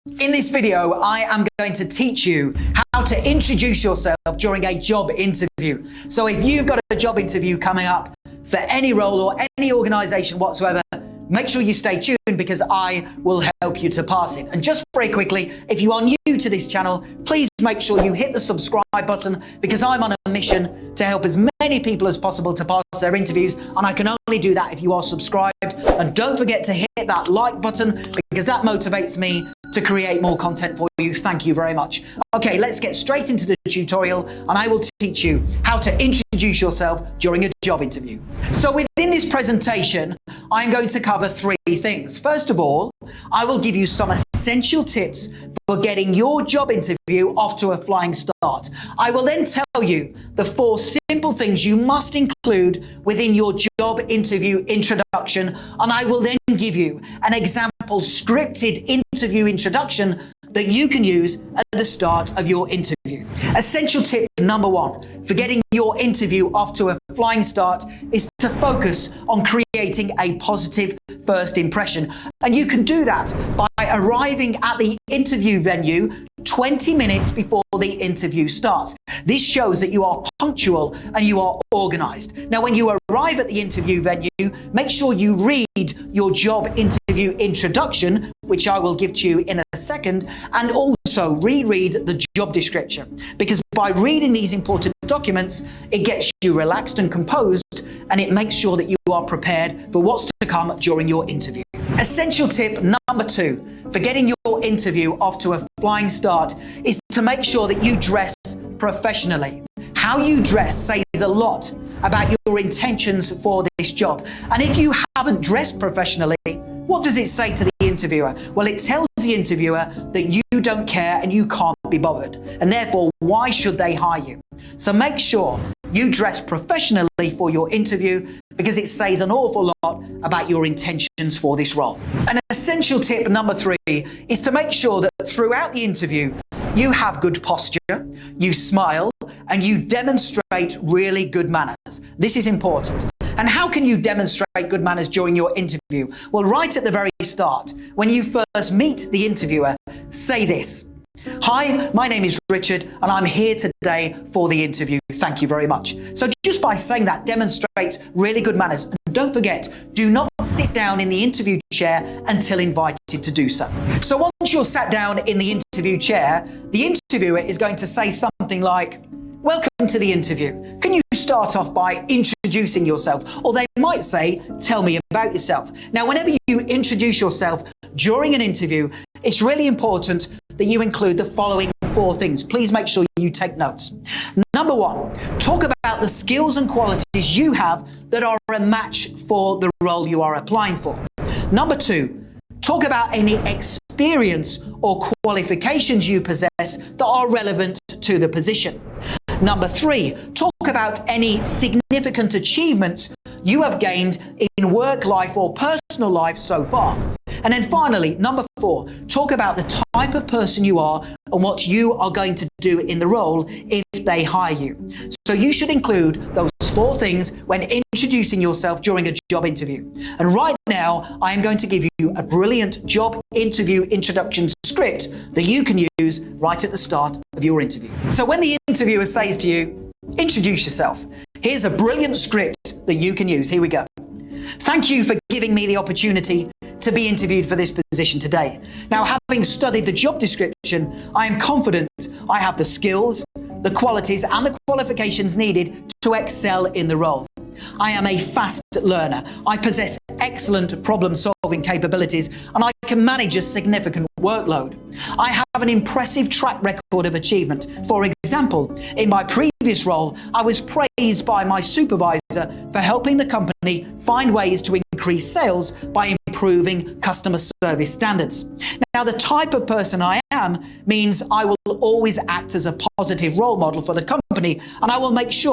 In this video, I am going to teach you how to introduce yourself during a job interview. So if you've got a job interview coming up for any role or any organization whatsoever, make sure you stay tuned because I will help you to pass it. And just very quickly, if you are new to this channel, please make sure you hit the subscribe button because I'm on a mission to help as many people as possible to pass their interviews, and I can only do that if you are subscribed. And don't forget to hit that like button because that motivates me to create more content for you. Thank you very much. Okay, let's get straight into the tutorial and I will teach you how to introduce yourself during a job interview. So within this presentation, I'm going to cover three things. First of all, I will give you some essential tips for getting your job interview off to a flying start. I will then tell you the 4 simple things you must include within your job interview introduction, and I will then give you an example scripted interview introduction that you can use at the start of your interview. Essential tip number 1 for getting your interview off to a flying start is to focus on creating a positive first impression. And you can do that by arriving at the interview venue 20 minutes before the interview starts. This shows that you are punctual and you are organized. Now, when you arrive at the interview venue, make sure you read your job interview introduction, which I will give to you in a second, and also reread the job description. Because by reading these important documents, it gets you relaxed and composed, and it makes sure that you are prepared for what's to come during your interview. Essential tip number 2 for getting your interview off to a flying start is to make sure that you dress professionally. How you dress says a lot about your intentions for this job. And if you haven't dressed professionally, what does it say to the interviewer? Well, it tells the interviewer that you don't care and you can't be bothered. And therefore, why should they hire you? So make sure you dress professionally for your interview because it says an awful lot about your intentions for this role. An essential tip number 3 is to make sure that throughout the interview, you have good posture, you smile, and you demonstrate really good manners. This is important. And how can you demonstrate good manners during your interview? Well, right at the very start, when you first meet the interviewer, say this: "Hi, my name is Richard and I'm here today for the interview. Thank you very much." So just by saying that demonstrates really good manners. And don't forget, do not sit down in the interview chair until invited to do so. So once you're sat down in the interview chair, the interviewer is going to say something like, "Welcome to the interview. Can you start off by introducing yourself?" Or they might say, "Tell me about yourself." Now, whenever you introduce yourself during an interview, it's really important that you include the following 4 things. Please make sure you take notes. Number 1, talk about the skills and qualities you have that are a match for the role you are applying for. Number 2, talk about any experience or qualifications you possess that are relevant to the position. Number 3, talk about any significant achievements you have gained in work life or personal life so far. And then finally, number 4, talk about the type of person you are and what you are going to do in the role if they hire you. So you should include those 4 things when introducing yourself during a job interview. And right now, I am going to give you a brilliant job interview introduction script that you can use right at the start of your interview. So when the interviewer says to you, "Introduce yourself," here's a brilliant script that you can use. Here we go. "Thank you for giving me the opportunity to be interviewed for this position today. Now, having studied the job description, I am confident I have the skills, the qualities and the qualifications needed to excel in the role. I am a fast learner. I possess excellent problem-solving capabilities and I can manage a significant workload. I have an impressive track record of achievement. For example, in my previous role, I was praised by my supervisor for helping the company find ways to increase sales by improving customer service standards. Now, the type of person I am means I will always act as a positive role model for the company, and I will make sure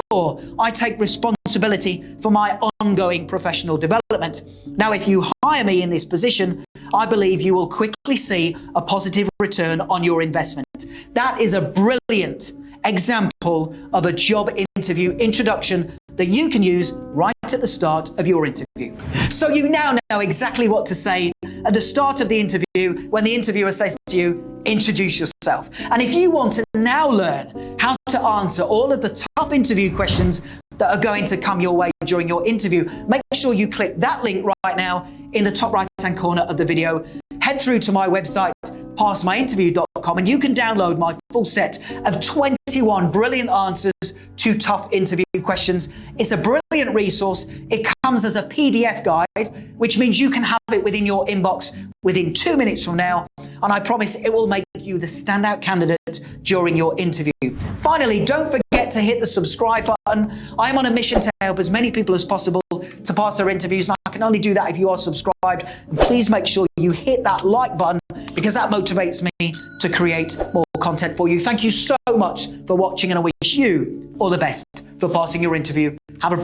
I take responsibility for my ongoing professional development. Now, if you hire me in this position, I believe you will quickly see a positive return on your investment. That is a brilliant example of a job interview introduction that you can use right at the start of your interview. So you now know exactly what to say at the start of the interview when the interviewer says to you, introduce yourself. And if you want to now learn how to answer all of the tough interview questions that are going to come your way during your interview, make sure you click that link right now in the top right-hand corner of the video. Head through to my website, passmyinterview.com, and you can download my full set of 21 brilliant answers to tough interview questions. It's a brilliant resource. It comes as a PDF guide, which means you can have it within your inbox within 2 minutes from now, and I promise it will make you the standout candidate during your interview. Finally, don't forget to hit the subscribe button. I'm on a mission to help as many people as possible to pass their interviews, and I can only do that if you are subscribed. And please make sure you hit that like button, because that motivates me to create more content for you. Thank you so much for watching, and I wish you all the best for passing your interview. Have a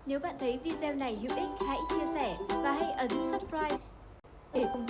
Nếu bạn thấy video này hữu ích, hãy chia sẻ và hãy ấn subscribe để cùng